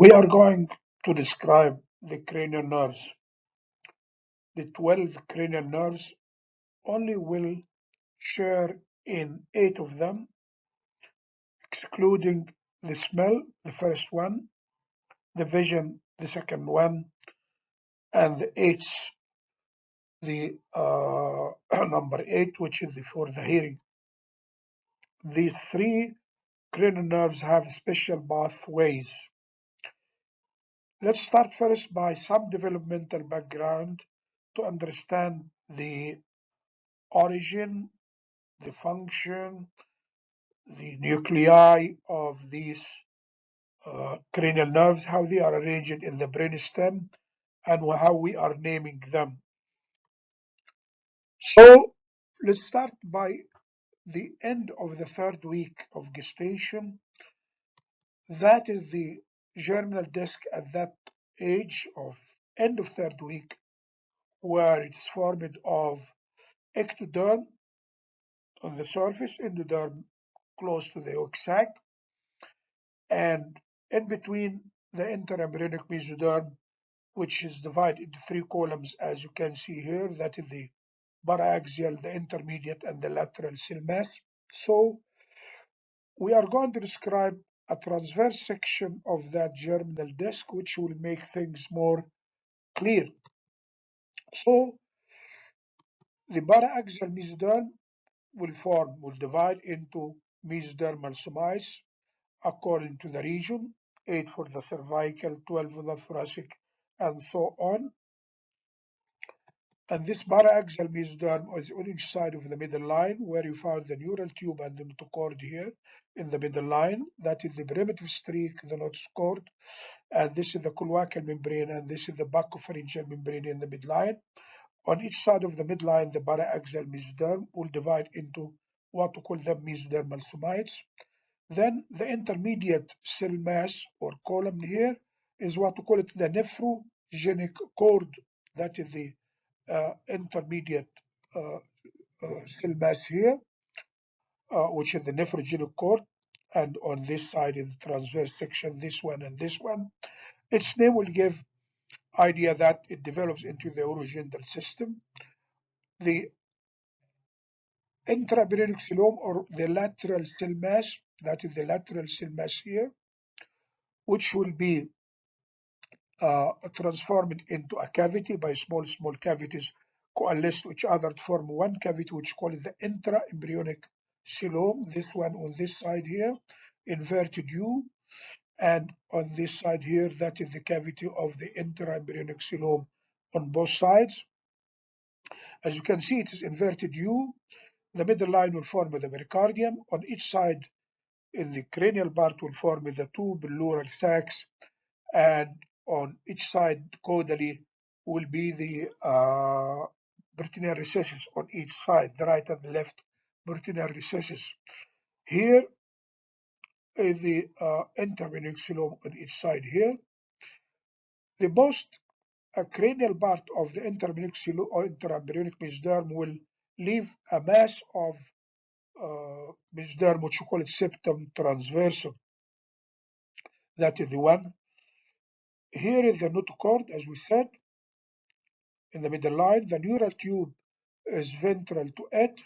We are going to describe the cranial nerves. The 12 cranial nerves only will share in 8 of them, excluding the smell, the first one, the vision, the second one, and the eighth, the number 8, which is for the hearing. These 3 cranial nerves have special pathways. Let's start first by some developmental background to understand the origin, the function, the nuclei of these cranial nerves, how they are arranged in the brainstem, and how we are naming them. So let's start by the end of the 3rd week of gestation. That is the germinal disc at that age of end of 3rd week, where it is formed of ectoderm on the surface, endoderm close to the yolk sac, and in between the interembryonic mesoderm, which is divided into 3 columns, as you can see here. That is the paraxial, the intermediate, and the lateral cell mass. So we are going to describe a transverse section of that germinal disc, which will make things more clear. So the paraxial mesoderm will divide into mesodermal somites according to the region, 8 for the cervical, 12 for the thoracic, and so on. And this paraxial mesoderm is on each side of the middle line, where you find the neural tube and the notochord here in the middle line. That is the primitive streak, the notochord, and this is the cloacal membrane, and this is the buccopharyngeal membrane in the midline. On each side of the midline, the paraxial mesoderm will divide into what we call the mesodermal somites. Then the intermediate cell mass or column here is what we call it the nephrogenic cord. That is the intermediate cell mass here, which is the nephrogenic cord. And on this side is the transverse section, this one and this one. Its name will give idea that it develops into the urogenital system. The intraembryonic cellome, or the lateral cell mass, that is the lateral cell mass here, which will be transformed into a cavity by small cavities coalesce to each other to form one cavity, which call it the intraembryonic cellome. This one on this side here, inverted U, and on this side here, that is the cavity of the intraembryonic cellome on both sides. As you can see, it is inverted U. The middle line will form the pericardium. On each side, in the cranial part, will form the 2 pleural sacs, and on each side caudally will be the peritoneal recesses on each side, the right and the left peritoneal recesses. Here is the interembryonic cellome on each side here. The most cranial part of the interembryonic cellome or interembryonic mesoderm will leave a mass of mesoderm, which we call it septum transversum. That is the one. Here is the notochord, as we said, in the middle line. The neural tube is ventral to it,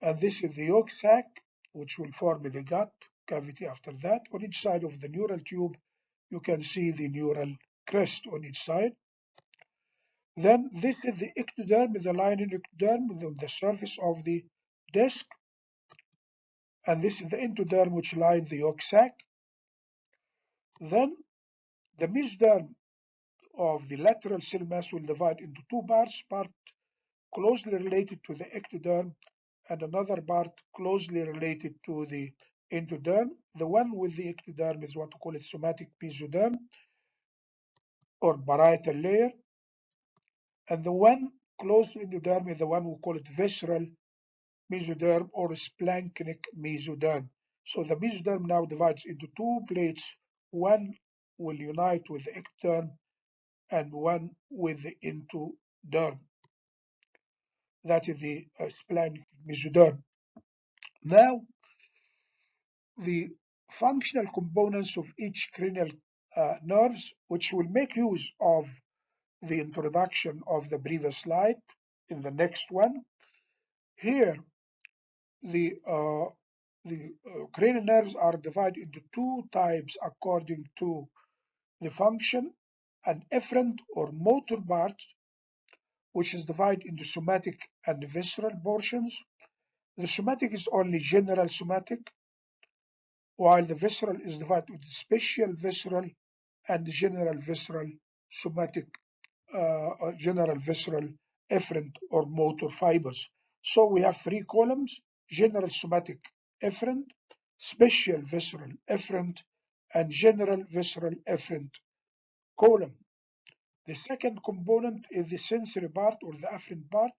and this is the yolk sac, which will form the gut cavity after that. On each side of the neural tube, you can see the neural crest on each side. Then this is the ectoderm, the lining ectoderm on the surface of the disc, and this is the endoderm, which lines the yolk sac. Then the mesoderm of the lateral cell mass will divide into 2 parts, part closely related to the ectoderm and another part closely related to the endoderm. The one with the ectoderm is what we call a somatic mesoderm or parietal layer, and the one close to endoderm is the one we call it visceral mesoderm or splanchnic mesoderm. So the mesoderm now divides into 2 plates. One will unite with the ectoderm and one with the endoderm. That is the splanchnic mesoderm. Now, the functional components of each cranial nerves, which will make use of the introduction of the previous slide in the next one. Here, the cranial nerves are divided into two types according to the function: an efferent or motor part, which is divided into somatic and visceral portions. The somatic is only general somatic, while the visceral is divided into special visceral and general visceral somatic, general visceral efferent or motor fibers. So we have three columns: general somatic efferent, special visceral efferent, and general visceral efferent column. The second component is the sensory part or the afferent part,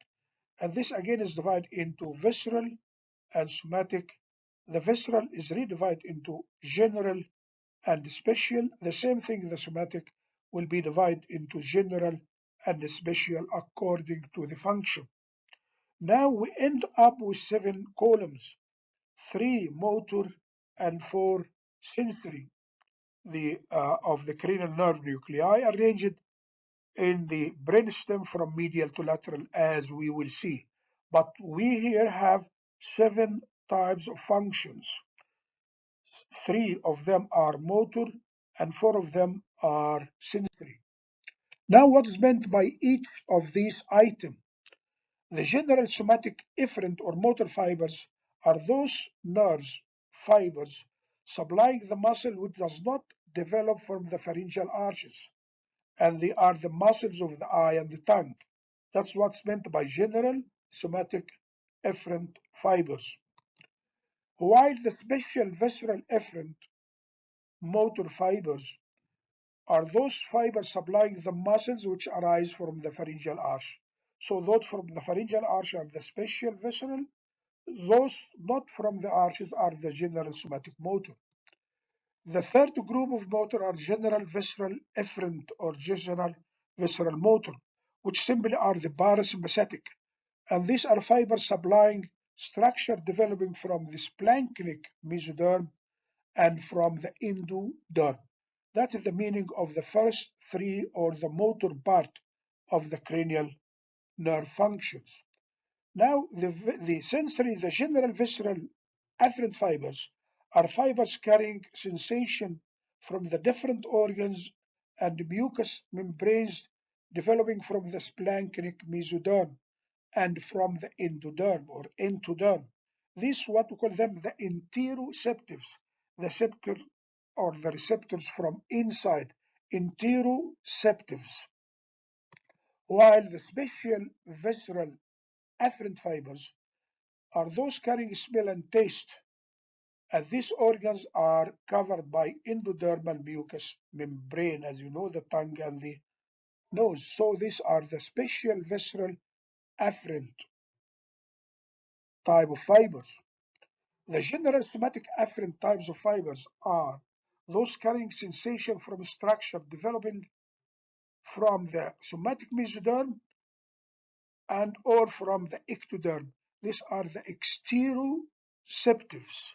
and this again is divided into visceral and somatic. The visceral is redivided into general and special. The same thing, the somatic will be divided into general and special according to the function. Now we end up with 7 columns, 3 motor and 4 sensory, of the cranial nerve nuclei, arranged in the brainstem from medial to lateral, as we will see. But we here have 7 types of functions. 3 of them are motor and 4 of them are sensory. Now, what is meant by each of these items? The general somatic efferent or motor fibers are those nerves fibers supplying the muscle which does not develop from the pharyngeal arches, and they are the muscles of the eye and the tongue. That's what's meant by general somatic efferent fibers. While the special visceral efferent motor fibers are those fibers supplying the muscles which arise from the pharyngeal arch. So those from the pharyngeal arch are the special visceral, those not from the arches are the general somatic motor. The third group of motor are general visceral efferent or general visceral motor, which simply are the parasympathetic. And these are fibers supplying structure developing from the splanchnic mesoderm and from the endoderm. That is the meaning of the first 3, or the motor part of the cranial nerve functions. Now, the sensory, the general visceral afferent fibers are fibers carrying sensation from the different organs and mucous membranes developing from the splanchnic mesoderm and from the endoderm or entoderm. These what we call them the interoceptives, the septor or the receptors from inside, interoceptives. While the special visceral afferent fibers are those carrying smell and taste, and these organs are covered by endodermal mucous membrane, as you know, the tongue and the nose. So these are the special visceral afferent type of fibers. The general somatic afferent types of fibers are those carrying sensation from structure developing from the somatic mesoderm and or from the ectoderm. These are the exteroceptives,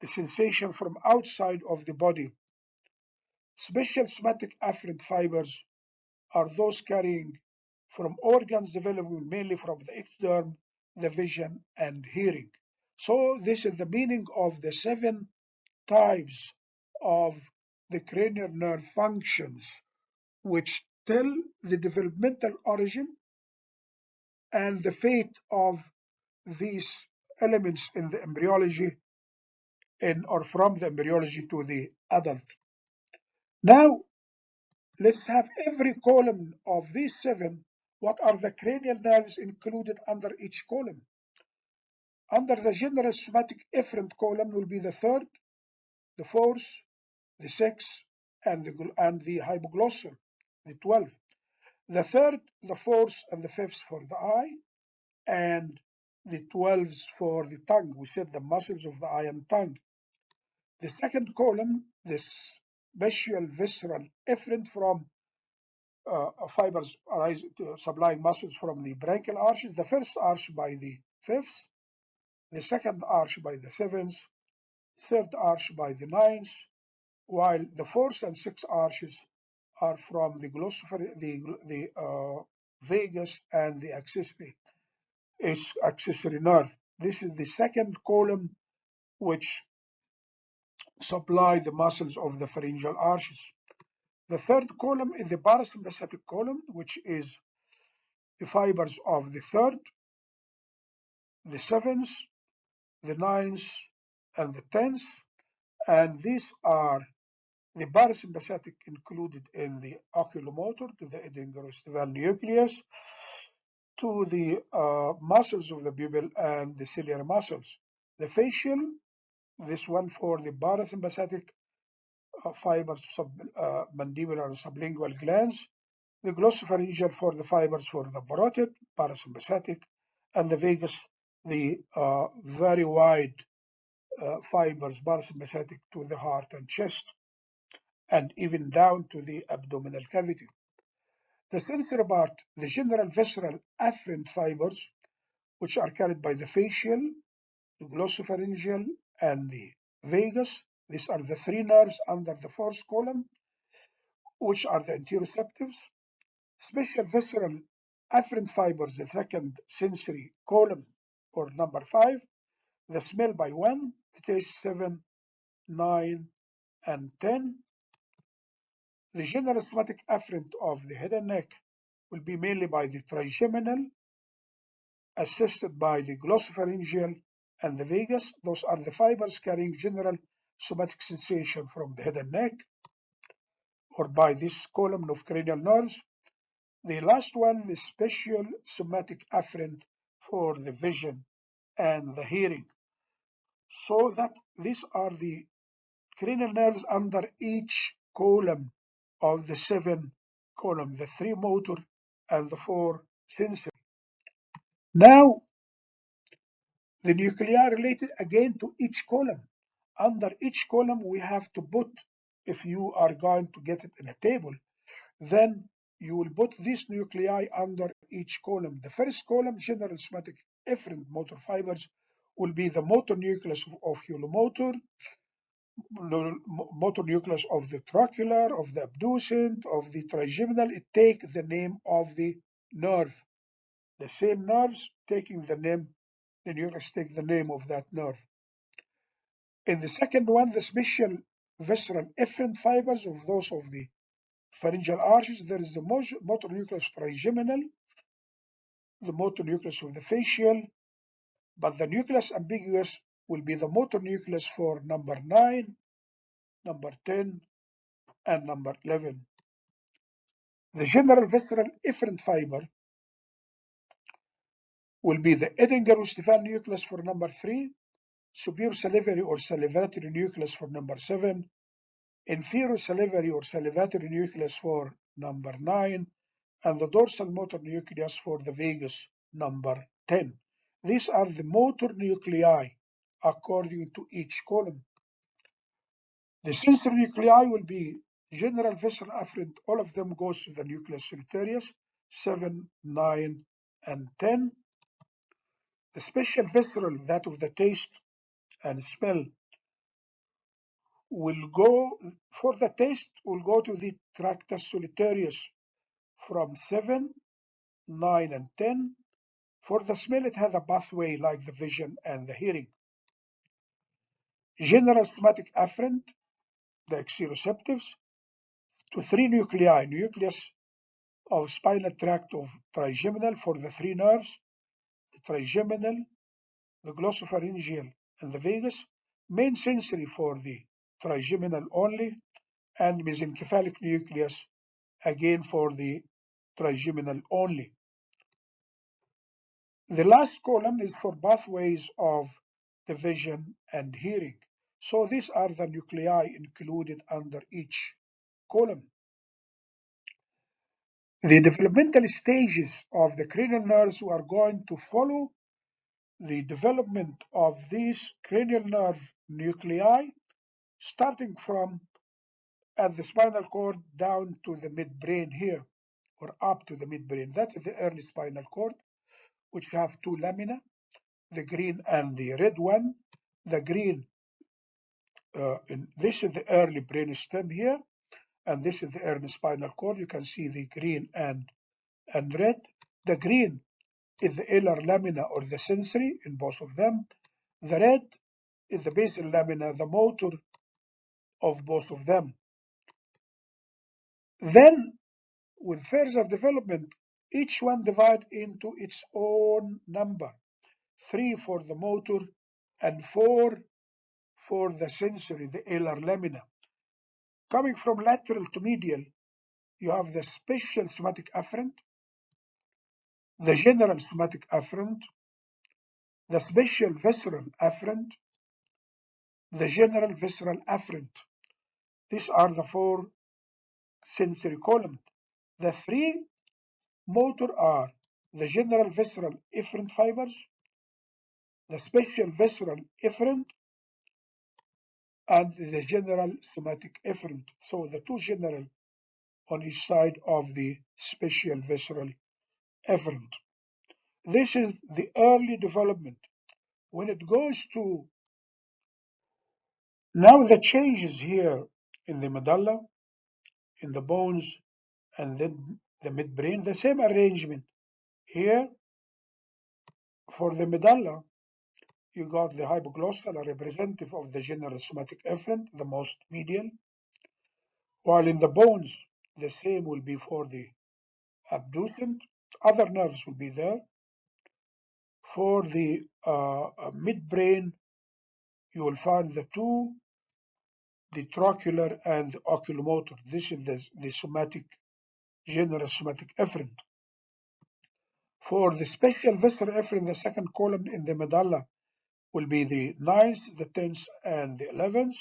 the sensation from outside of the body. Special somatic afferent fibers are those carrying from organs developing mainly from the ectoderm, the vision and hearing. So this is the meaning of the 7 types of the cranial nerve functions, which tell the developmental origin and the fate of these elements in the embryology or from the embryology to the adult. Now, let's have every column of these 7. What are the cranial nerves included under each column? Under the general somatic efferent column will be the third, the fourth, the sixth, and the hypoglossal, the 12. The third, the fourth, and the fifth for the eye, and the 12th for the tongue. We said the muscles of the eye and tongue. The second column, the special visceral efferent from fibers arise supplying muscles from the branchial arches. The first arch by the fifth, the second arch by the seventh, third arch by the ninth, while the fourth and sixth arches are from the vagus and the accessory nerve. This is the second column which supply the muscles of the pharyngeal arches. The third column is the parasympathetic column, which is the fibers of the third, the seventh, the ninth, and the 10th, and these are the parasympathetic included in the oculomotor to the embryological nucleus, to the muscles of the pupil and the ciliary muscles. The facial, this one for the parasympathetic fibers, mandibular and sublingual glands. The glossopharyngeal for the fibers for the parotid, parasympathetic, and the vagus, the very wide fibers, parasympathetic to the heart and chest, and even down to the abdominal cavity. The sensory part, the general visceral afferent fibers, which are carried by the facial, the glossopharyngeal, and the vagus. These are the three nerves under the fourth column, which are the interoceptives. Special visceral afferent fibers, the second sensory column, or number 5. The smell by 1, the taste 7, 9, and 10. The general somatic afferent of the head and neck will be mainly by the trigeminal, assisted by the glossopharyngeal and the vagus. Those are the fibers carrying general somatic sensation from the head and neck, or by this column of cranial nerves. The last one, the special somatic afferent for the vision and the hearing. So that these are the cranial nerves under each column of the 7 column, the 3 motor and the 4 sensory. Now, the nuclei related again to each column. Under each column, we have to put, if you are going to get it in a table, then you will put these nuclei under each column. The first column, general somatic efferent motor fibers, will be the motor nucleus of oculomotor, motor nucleus of the trochlear, of the abducent, of the trigeminal. It takes the name of the nerve. The same nerves taking the name, the nucleus take the name of that nerve. In the second one, the special visceral efferent fibers of those of the pharyngeal arches, there is the motor nucleus trigeminal, the motor nucleus of the facial, but the nucleus ambiguous will be the motor nucleus for number 9, number 10, and number 11. The general visceral efferent fiber will be the Edinger-Westphal nucleus for number 3, superior salivary or salivatory nucleus for number 7, inferior salivary or salivatory nucleus for number 9, and the dorsal motor nucleus for the vagus, number 10. These are the motor nuclei according to each column. The sensory nuclei will be general visceral afferent. All of them goes to the nucleus solitarius, 7, 9, and 10. The special visceral, that of the taste and smell, will go, for the taste, will go to the tractus solitarius from 7, 9, and 10. For the smell, it has a pathway like the vision and the hearing. General somatic afferent, the exteroceptives, to 3 nuclei, nucleus of spinal tract of trigeminal for the 3 nerves, the trigeminal, the glossopharyngeal, and the vagus, main sensory for the trigeminal only, and mesencephalic nucleus again for the trigeminal only. The last column is for pathways of the vision and hearing. So these are the nuclei included under each column. The developmental stages of the cranial nerves are going to follow the development of these cranial nerve nuclei, starting from at the spinal cord down to the midbrain here, or up to the midbrain. That is the early spinal cord, which have 2 lamina, the green and the red one. The green This is the early brainstem here, and this is the early spinal cord. You can see the green and red. The green is the alar lamina or the sensory in both of them. The red is the basal lamina, the motor of both of them. Then, with further development, each one divides into its own number, 3 for the motor and 4 for the sensory, the alar lamina. Coming from lateral to medial, you have the special somatic afferent, the general somatic afferent, the special visceral afferent, the general visceral afferent. These are the 4 sensory columns. The 3 motor are the general visceral efferent fibers, the special visceral efferent, and the general somatic efferent. So the 2 general on each side of the special visceral efferent. This is the early development. When it goes to now the changes here in the medulla, in the bones, and then the midbrain, the same arrangement. Here, for the medulla, you got the hypoglossal, a representative of the general somatic efferent, the most medial, while in the bones, the same will be for the abducent. Other nerves will be there. For the midbrain, you will find the 2, the trochlear and the oculomotor. This is the somatic, general somatic efferent. For the special visceral efferent, the second column in the medulla will be the 9th, the 10th, and the 11th.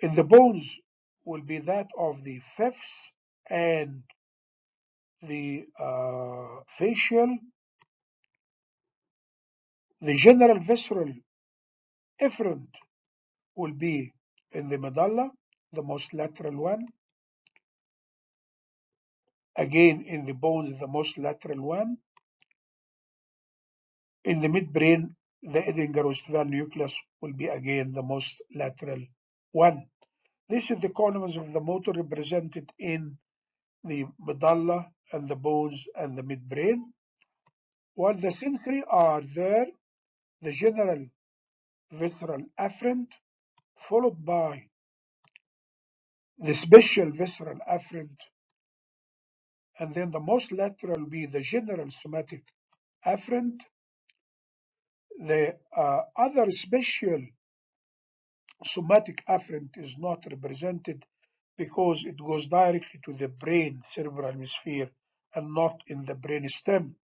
In the bones will be that of the 5th and the facial. The general visceral efferent will be in the medulla, the most lateral one. Again, in the bones, the most lateral one. In the midbrain, the Edinburgh nucleus will be again the most lateral one. This is the columns of the motor represented in the medulla and the bones and the midbrain. While the sensory are there, the general visceral afferent, followed by the special visceral afferent, and then the most lateral will be the general somatic afferent. The other special somatic afferent is not represented because it goes directly to the brain cerebral hemisphere and not in the brainstem.